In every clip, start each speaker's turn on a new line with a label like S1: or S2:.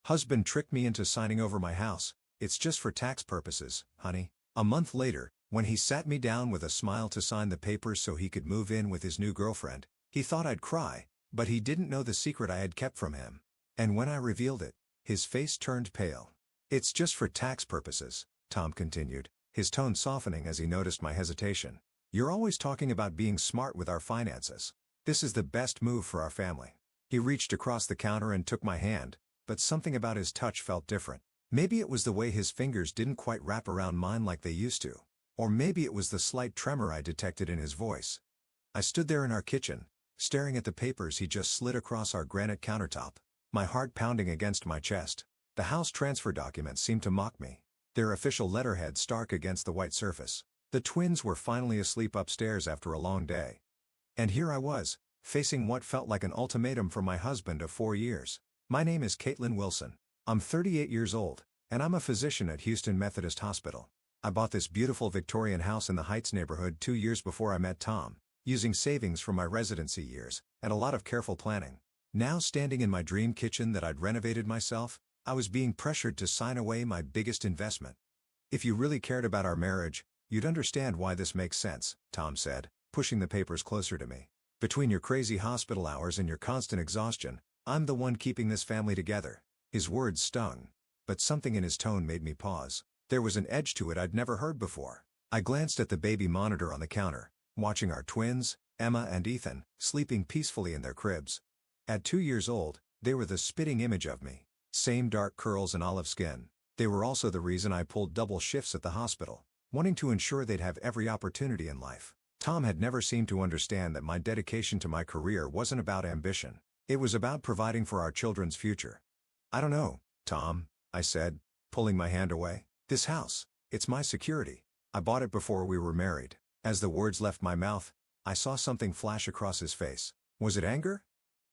S1: Husband tricked me into signing over my house. It's just for tax purposes, honey. A month later, when he sat me down with a smile to sign the papers so he could move in with his new girlfriend, he thought I'd cry, but he didn't know the secret I had kept from him. And when I revealed it, his face turned pale. It's just for tax purposes, Tom continued, his tone softening as he noticed my hesitation. You're always talking about being smart with our finances. This is the best move for our family. He reached across the counter and took my hand, but something about his touch felt different. Maybe it was the way his fingers didn't quite wrap around mine like they used to. Or maybe it was the slight tremor I detected in his voice. I stood there in our kitchen, staring at the papers he just slid across our granite countertop, my heart pounding against my chest. The house transfer documents seemed to mock me, their official letterhead stark against the white surface. The twins were finally asleep upstairs after a long day. And here I was, facing what felt like an ultimatum from my husband of 4 years. My name is Caitlin Wilson. I'm 38 years old, and I'm a physician at Houston Methodist Hospital. I bought this beautiful Victorian house in the Heights neighborhood 2 years before I met Tom, using savings from my residency years, and a lot of careful planning. Now standing in my dream kitchen that I'd renovated myself, I was being pressured to sign away my biggest investment. If you really cared about our marriage, you'd understand why this makes sense, Tom said, pushing the papers closer to me. Between your crazy hospital hours and your constant exhaustion, I'm the one keeping this family together. His words stung, but something in his tone made me pause. There was an edge to it I'd never heard before. I glanced at the baby monitor on the counter, watching our twins, Emma and Ethan, sleeping peacefully in their cribs. At 2 years old, they were the spitting image of me. Same dark curls and olive skin. They were also the reason I pulled double shifts at the hospital, wanting to ensure they'd have every opportunity in life. Tom had never seemed to understand that my dedication to my career wasn't about ambition. It was about providing for our children's future. I don't know, Tom, I said, pulling my hand away. This house, it's my security. I bought it before we were married. As the words left my mouth, I saw something flash across his face. Was it anger?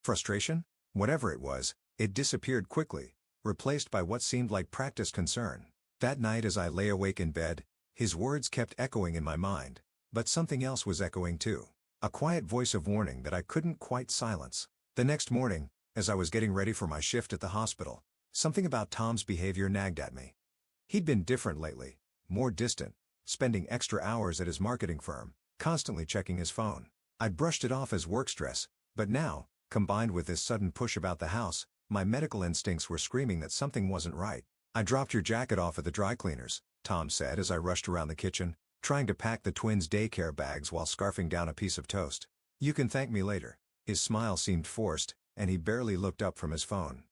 S1: Frustration? Whatever it was, it disappeared quickly, replaced by what seemed like practiced concern. That night as I lay awake in bed, his words kept echoing in my mind. But something else was echoing too. A quiet voice of warning that I couldn't quite silence. The next morning, as I was getting ready for my shift at the hospital, something about Tom's behavior nagged at me. He'd been different lately, more distant, spending extra hours at his marketing firm, constantly checking his phone. I'd brushed it off as work stress, but now, combined with this sudden push about the house, my medical instincts were screaming that something wasn't right. I dropped your jacket off at the dry cleaners, Tom said as I rushed around the kitchen, trying to pack the twins' daycare bags while scarfing down a piece of toast. You can thank me later. His smile seemed forced, and he barely looked up from his phone.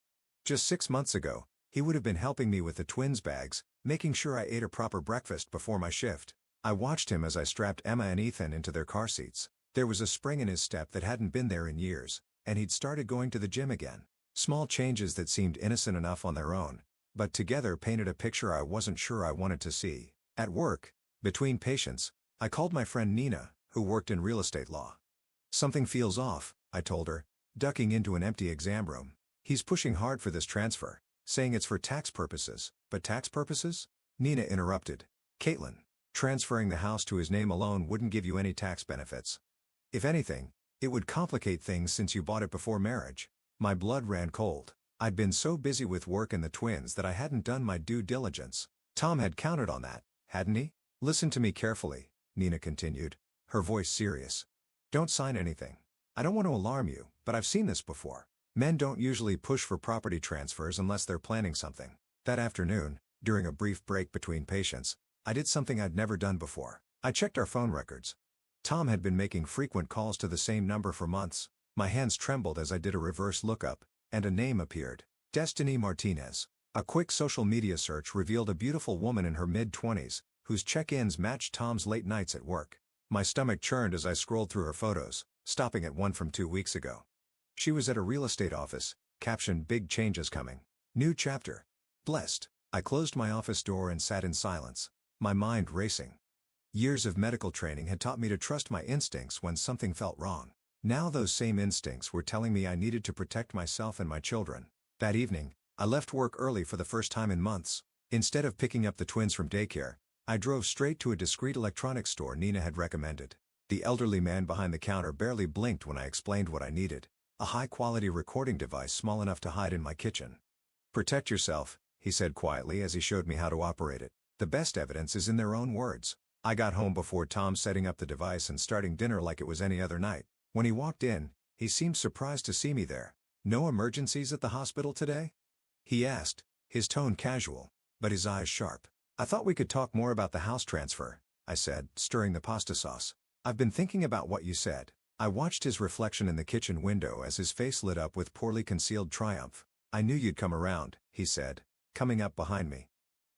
S1: Just 6 months ago, he would have been helping me with the twins' bags, making sure I ate a proper breakfast before my shift. I watched him as I strapped Emma and Ethan into their car seats. There was a spring in his step that hadn't been there in years, and he'd started going to the gym again. Small changes that seemed innocent enough on their own, but together painted a picture I wasn't sure I wanted to see. At work, between patients, I called my friend Nina, who worked in real estate law. Something feels off, I told her, ducking into an empty exam room. He's pushing hard for this transfer, saying it's for tax purposes. But tax purposes? Nina interrupted. Caitlin, transferring the house to his name alone wouldn't give you any tax benefits. If anything, it would complicate things since you bought it before marriage. My blood ran cold. I'd been so busy with work and the twins that I hadn't done my due diligence. Tom had counted on that, hadn't he? Listen to me carefully, Nina continued, her voice serious. Don't sign anything. I don't want to alarm you, but I've seen this before. Men don't usually push for property transfers unless they're planning something. That afternoon, during a brief break between patients, I did something I'd never done before. I checked our phone records. Tom had been making frequent calls to the same number for months. My hands trembled as I did a reverse lookup, and a name appeared. Destiny Martinez. A quick social media search revealed a beautiful woman in her mid-20s, whose check-ins matched Tom's late nights at work. My stomach churned as I scrolled through her photos, stopping at one from 2 weeks ago. She was at a real estate office, captioned "Big changes coming. New chapter." Blessed. I closed my office door and sat in silence, my mind racing. Years of medical training had taught me to trust my instincts when something felt wrong. Now those same instincts were telling me I needed to protect myself and my children. That evening, I left work early for the first time in months. Instead of picking up the twins from daycare, I drove straight to a discreet electronics store Nina had recommended. The elderly man behind the counter barely blinked when I explained what I needed. A high-quality recording device small enough to hide in my kitchen. Protect yourself, he said quietly as he showed me how to operate it. The best evidence is in their own words. I got home before Tom setting up the device and starting dinner like it was any other night. When he walked in, he seemed surprised to see me there. "No emergencies at the hospital today?" he asked, his tone casual, but his eyes sharp. "I thought we could talk more about the house transfer," I said, stirring the pasta sauce. "I've been thinking about what you said." I watched his reflection in the kitchen window as his face lit up with poorly concealed triumph. "I knew you'd come around," he said, coming up behind me.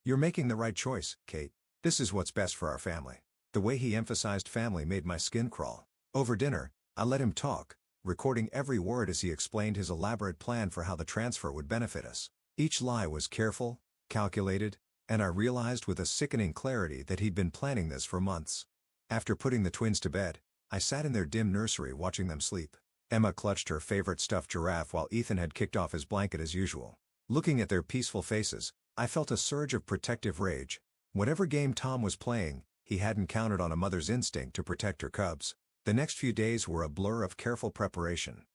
S1: "You're making the right choice, Kate. This is what's best for our family." The way he emphasized family made my skin crawl. Over dinner, I let him talk, recording every word as he explained his elaborate plan for how the transfer would benefit us. Each lie was careful, calculated, and I realized with a sickening clarity that he'd been planning this for months. After putting the twins to bed, I sat in their dim nursery watching them sleep. Emma clutched her favorite stuffed giraffe while Ethan had kicked off his blanket as usual. Looking at their peaceful faces, I felt a surge of protective rage. Whatever game Tom was playing, he hadn't counted on a mother's instinct to protect her cubs. The next few days were a blur of careful preparation.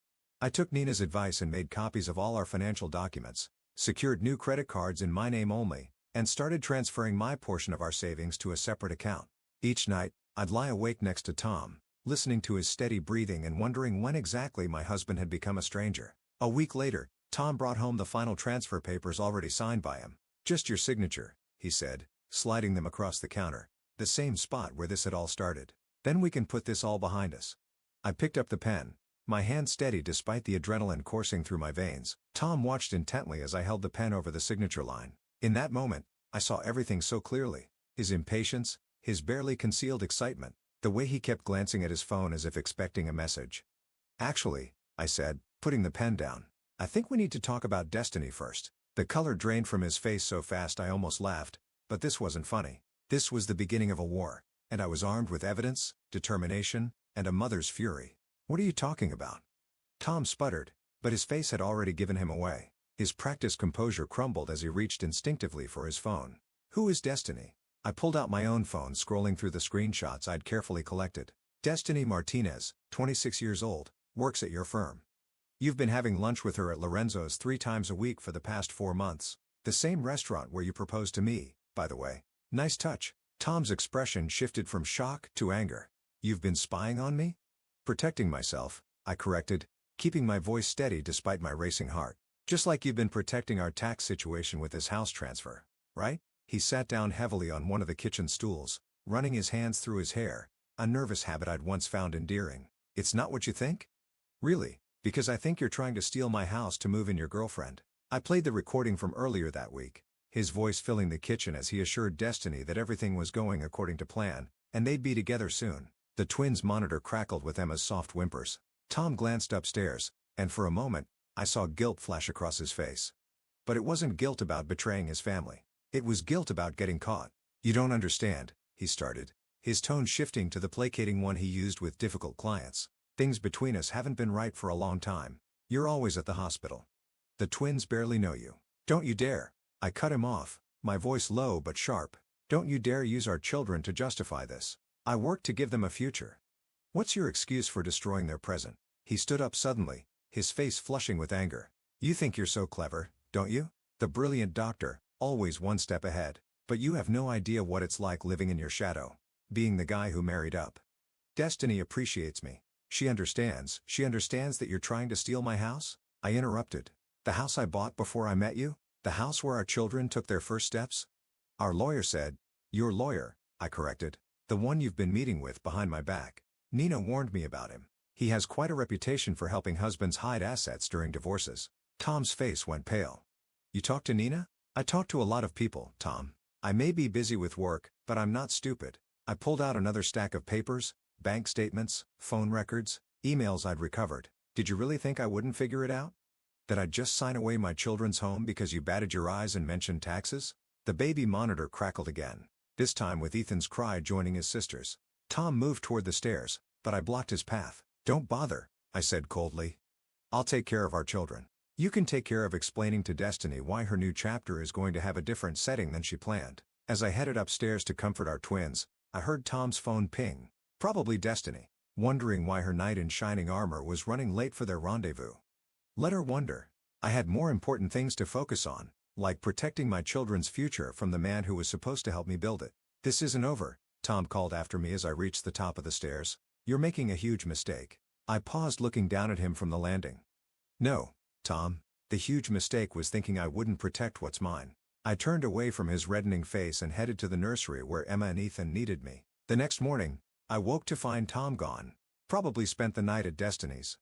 S1: I took Nina's advice and made copies of all our financial documents, secured new credit cards in my name only, and started transferring my portion of our savings to a separate account. Each night, I'd lie awake next to Tom, listening to his steady breathing and wondering when exactly my husband had become a stranger. A week later, Tom brought home the final transfer papers already signed by him. "Just your signature," he said, sliding them across the counter. "The same spot where this had all started. Then we can put this all behind us." I picked up the pen, my hand steady despite the adrenaline coursing through my veins. Tom watched intently as I held the pen over the signature line. In that moment, I saw everything so clearly. His impatience, his barely concealed excitement, the way he kept glancing at his phone as if expecting a message. "Actually," I said, putting the pen down, "I think we need to talk about Destiny first." The color drained from his face so fast I almost laughed, but this wasn't funny. This was the beginning of a war, and I was armed with evidence, determination, and a mother's fury. "What are you talking about?" Tom sputtered, but his face had already given him away. His practiced composure crumbled as he reached instinctively for his phone. "Who is Destiny?" I pulled out my own phone, scrolling through the screenshots I'd carefully collected. "Destiny Martinez, 26 years old, works at your firm. You've been having lunch with her at Lorenzo's 3 times a week for the past 4 months. The same restaurant where you proposed to me, by the way. Nice touch." Tom's expression shifted from shock to anger. "You've been spying on me?" "Protecting myself," I corrected, keeping my voice steady despite my racing heart. "Just like you've been protecting our tax situation with this house transfer, right?" He sat down heavily on one of the kitchen stools, running his hands through his hair, a nervous habit I'd once found endearing. "It's not what you think?" "Really? Because I think you're trying to steal my house to move in your girlfriend." I played the recording from earlier that week, his voice filling the kitchen as he assured Destiny that everything was going according to plan, and they'd be together soon. The twins' monitor crackled with Emma's soft whimpers. Tom glanced upstairs, and for a moment, I saw guilt flash across his face. But it wasn't guilt about betraying his family. It was guilt about getting caught. "You don't understand," he started, his tone shifting to the placating one he used with difficult clients. "Things between us haven't been right for a long time. You're always at the hospital. The twins barely know you. Don't you dare." I cut him off, my voice low but sharp. "Don't you dare use our children to justify this. I worked to give them a future. What's your excuse for destroying their present?" He stood up suddenly, his face flushing with anger. "You think you're so clever, don't you? The brilliant doctor, always one step ahead. But you have no idea what it's like living in your shadow. Being the guy who married up. Destiny appreciates me. She understands that you're trying to steal my house?" I interrupted. "The house I bought before I met you? The house where our children took their first steps?" "Our lawyer said." "Your lawyer," I corrected. "The one you've been meeting with behind my back. Nina warned me about him. He has quite a reputation for helping husbands hide assets during divorces." Tom's face went pale. "You talked to Nina?" "I talk to a lot of people, Tom. I may be busy with work, but I'm not stupid." I pulled out another stack of papers, bank statements, phone records, emails I'd recovered. "Did you really think I wouldn't figure it out? That I'd just sign away my children's home because you batted your eyes and mentioned taxes?" The baby monitor crackled again, this time with Ethan's cry joining his sister's. Tom moved toward the stairs, but I blocked his path. "Don't bother," I said coldly. "I'll take care of our children. You can take care of explaining to Destiny why her new chapter is going to have a different setting than she planned." As I headed upstairs to comfort our twins, I heard Tom's phone ping. Probably Destiny, wondering why her knight in shining armor was running late for their rendezvous. Let her wonder. I had more important things to focus on, like protecting my children's future from the man who was supposed to help me build it. "This isn't over," Tom called after me as I reached the top of the stairs. "You're making a huge mistake." I paused, looking down at him from the landing. "No, Tom, the huge mistake was thinking I wouldn't protect what's mine." I turned away from his reddening face and headed to the nursery where Emma and Ethan needed me. The next morning, I woke to find Tom gone. Probably spent the night at Destiny's.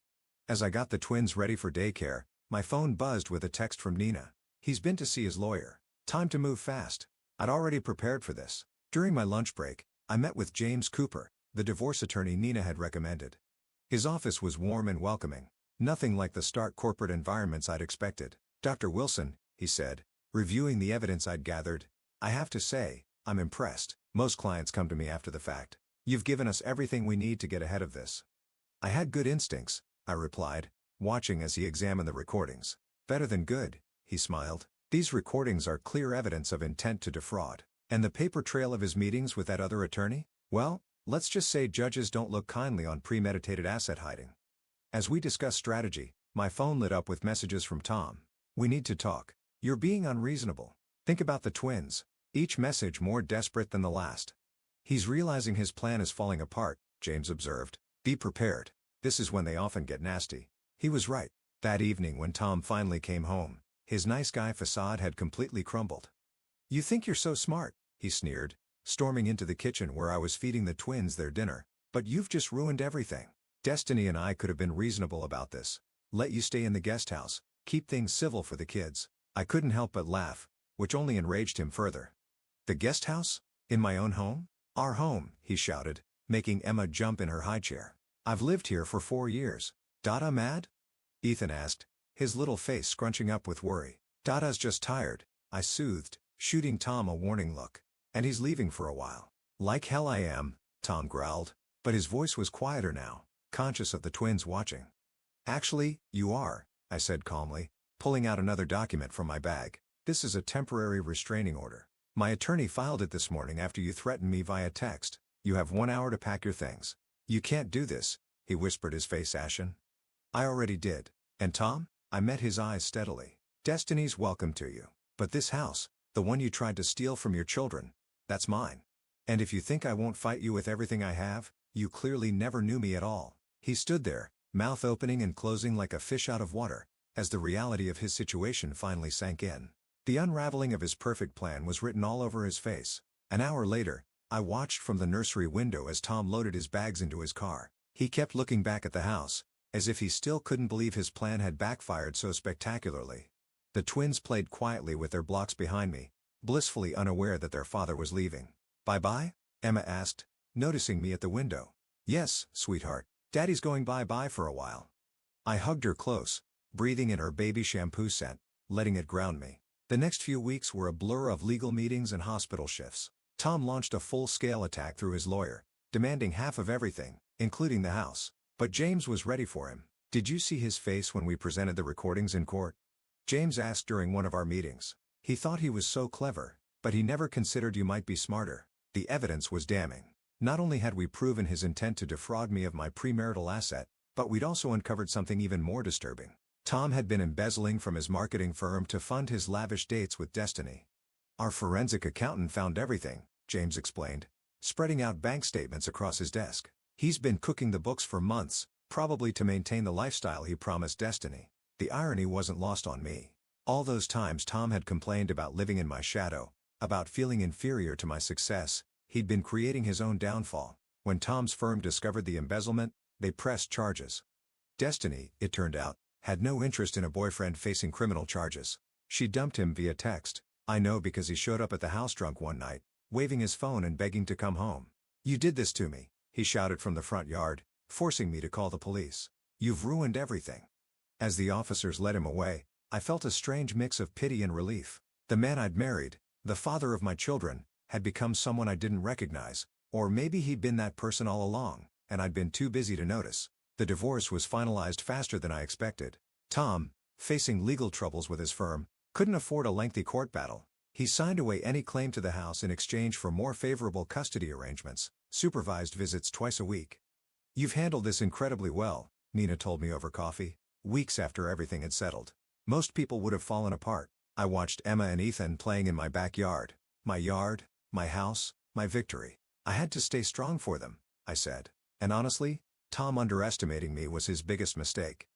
S1: As I got the twins ready for daycare, my phone buzzed with a text from Nina. "He's been to see his lawyer. Time to move fast." I'd already prepared for this. During my lunch break, I met with James Cooper, the divorce attorney Nina had recommended. His office was warm and welcoming. Nothing like the stark corporate environments I'd expected. "Dr. Wilson," he said, reviewing the evidence I'd gathered, "I have to say, I'm impressed. Most clients come to me after the fact. You've given us everything we need to get ahead of this." "I had good instincts," I replied, watching as he examined the recordings. "Better than good," he smiled. "These recordings are clear evidence of intent to defraud. And the paper trail of his meetings with that other attorney? Well, let's just say judges don't look kindly on premeditated asset hiding." As we discussed strategy, my phone lit up with messages from Tom. "We need to talk. You're being unreasonable. Think about the twins." Each message more desperate than the last. "He's realizing his plan is falling apart," James observed. "Be prepared. This is when they often get nasty." He was right. That evening when Tom finally came home, his nice guy facade had completely crumbled. "You think you're so smart," he sneered, storming into the kitchen where I was feeding the twins their dinner. "But you've just ruined everything. Destiny and I could have been reasonable about this. Let you stay in the guest house, keep things civil for the kids." I couldn't help but laugh, which only enraged him further. "The guest house? In my own home?" "Our home," he shouted, making Emma jump in her high chair. "I've lived here for 4 years. Dada mad?" Ethan asked, his little face scrunching up with worry. "Dada's just tired," I soothed, shooting Tom a warning look. "And he's leaving for a while." "Like hell I am," Tom growled, but his voice was quieter now, conscious of the twins watching. "Actually, you are," I said calmly, pulling out another document from my bag. "This is a temporary restraining order. My attorney filed it this morning after you threatened me via text. You have 1 hour to pack your things." "You can't do this," he whispered, his face ashen. "I already did." "And Tom?" I met his eyes steadily. "Destiny's welcome to you. But this house, the one you tried to steal from your children, that's mine. And if you think I won't fight you with everything I have, you clearly never knew me at all." He stood there, mouth opening and closing like a fish out of water, as the reality of his situation finally sank in. The unraveling of his perfect plan was written all over his face. An hour later, I watched from the nursery window as Tom loaded his bags into his car. He kept looking back at the house, as if he still couldn't believe his plan had backfired so spectacularly. The twins played quietly with their blocks behind me, blissfully unaware that their father was leaving. "Bye-bye?" Emma asked, noticing me at the window. "Yes, sweetheart. Daddy's going bye-bye for a while." I hugged her close, breathing in her baby shampoo scent, letting it ground me. The next few weeks were a blur of legal meetings and hospital shifts. Tom launched a full-scale attack through his lawyer, demanding half of everything, including the house. But James was ready for him. "Did you see his face when we presented the recordings in court?" James asked during one of our meetings. "He thought he was so clever, but he never considered you might be smarter." The evidence was damning. Not only had we proven his intent to defraud me of my premarital asset, but we'd also uncovered something even more disturbing. Tom had been embezzling from his marketing firm to fund his lavish dates with Destiny. "Our forensic accountant found everything," James explained, spreading out bank statements across his desk. "He's been cooking the books for months, probably to maintain the lifestyle he promised Destiny." The irony wasn't lost on me. All those times Tom had complained about living in my shadow, about feeling inferior to my success, he'd been creating his own downfall. When Tom's firm discovered the embezzlement, they pressed charges. Destiny, it turned out, had no interest in a boyfriend facing criminal charges. She dumped him via text. I know because he showed up at the house drunk one night, waving his phone and begging to come home. "You did this to me," he shouted from the front yard, forcing me to call the police. "You've ruined everything." As the officers led him away, I felt a strange mix of pity and relief. The man I'd married, the father of my children, had become someone I didn't recognize, or maybe he'd been that person all along, and I'd been too busy to notice. The divorce was finalized faster than I expected. Tom, facing legal troubles with his firm, couldn't afford a lengthy court battle. He signed away any claim to the house in exchange for more favorable custody arrangements, supervised visits twice a week. "You've handled this incredibly well," Nina told me over coffee, weeks after everything had settled. Most people would have fallen apart. I watched Emma and Ethan playing in my backyard. My house, my victory. I had to stay strong for them, I said. And honestly, Tom underestimating me was his biggest mistake.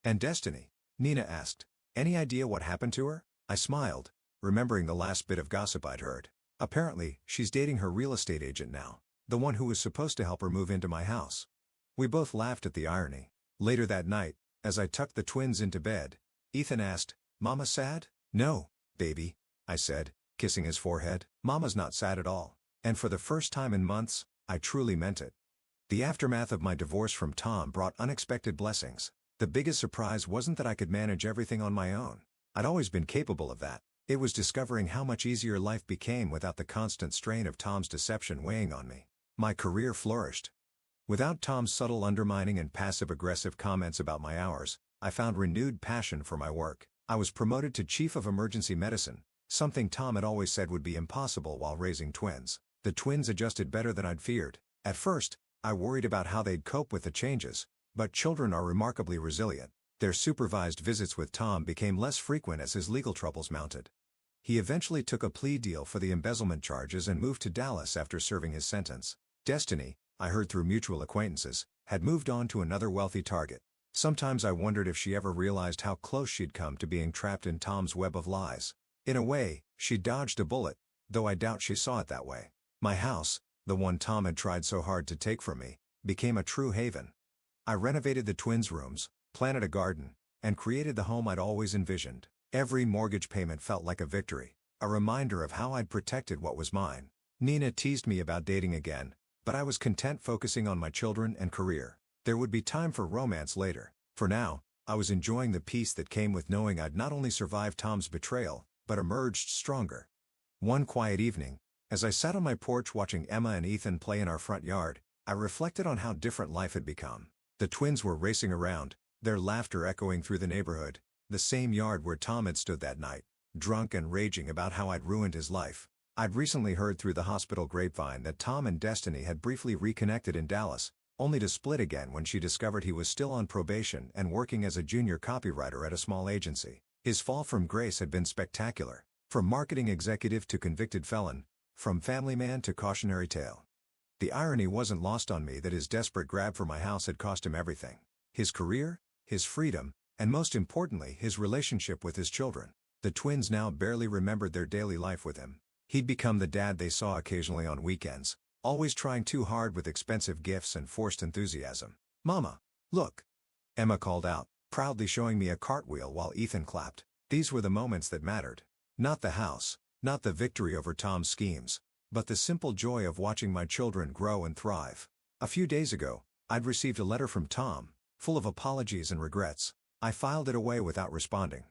S1: And Destiny? Nina asked. Any idea what happened to her? I smiled, remembering the last bit of gossip I'd heard. Apparently, she's dating her real estate agent now, the one who was supposed to help her move into my house. We both laughed at the irony. Later that night, as I tucked the twins into bed, Ethan asked, "Mama sad?" "No, baby," I said, kissing his forehead. "Mama's not sad at all." And for the first time in months, I truly meant it. The aftermath of my divorce from Tom brought unexpected blessings. The biggest surprise wasn't that I could manage everything on my own. I'd always been capable of that. It was discovering how much easier life became without the constant strain of Tom's deception weighing on me. My career flourished. Without Tom's subtle undermining and passive-aggressive comments about my hours, I found renewed passion for my work. I was promoted to Chief of Emergency Medicine, something Tom had always said would be impossible while raising twins. The twins adjusted better than I'd feared. At first, I worried about how they'd cope with the changes, but children are remarkably resilient. Their supervised visits with Tom became less frequent as his legal troubles mounted. He eventually took a plea deal for the embezzlement charges and moved to Dallas after serving his sentence. Destiny, I heard through mutual acquaintances, had moved on to another wealthy target. Sometimes I wondered if she ever realized how close she'd come to being trapped in Tom's web of lies. In a way, she dodged a bullet, though I doubt she saw it that way. My house, the one Tom had tried so hard to take from me, became a true haven. I renovated the twins' rooms, planted a garden, and created the home I'd always envisioned. Every mortgage payment felt like a victory, a reminder of how I'd protected what was mine. Nina teased me about dating again, but I was content focusing on my children and career. There would be time for romance later. For now, I was enjoying the peace that came with knowing I'd not only survived Tom's betrayal, but emerged stronger. One quiet evening, as I sat on my porch watching Emma and Ethan play in our front yard, I reflected on how different life had become. The twins were racing around, their laughter echoing through the neighborhood, the same yard where Tom had stood that night, drunk and raging about how I'd ruined his life. I'd recently heard through the hospital grapevine that Tom and Destiny had briefly reconnected in Dallas, only to split again when she discovered he was still on probation and working as a junior copywriter at a small agency. His fall from grace had been spectacular, from marketing executive to convicted felon, from family man to cautionary tale. The irony wasn't lost on me that his desperate grab for my house had cost him everything. His career, his freedom, and most importantly his relationship with his children. The twins now barely remembered their daily life with him. He'd become the dad they saw occasionally on weekends, always trying too hard with expensive gifts and forced enthusiasm. "Mama, look!" Emma called out, proudly showing me a cartwheel while Ethan clapped. These were the moments that mattered. Not the house, not the victory over Tom's schemes, but the simple joy of watching my children grow and thrive. A few days ago, I'd received a letter from Tom, full of apologies and regrets. I filed it away without responding.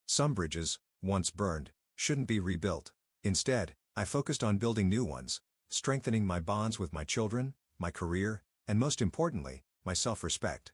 S1: Some bridges, once burned, shouldn't be rebuilt. Instead, I focused on building new ones, strengthening my bonds with my children, my career, and most importantly, my self-respect.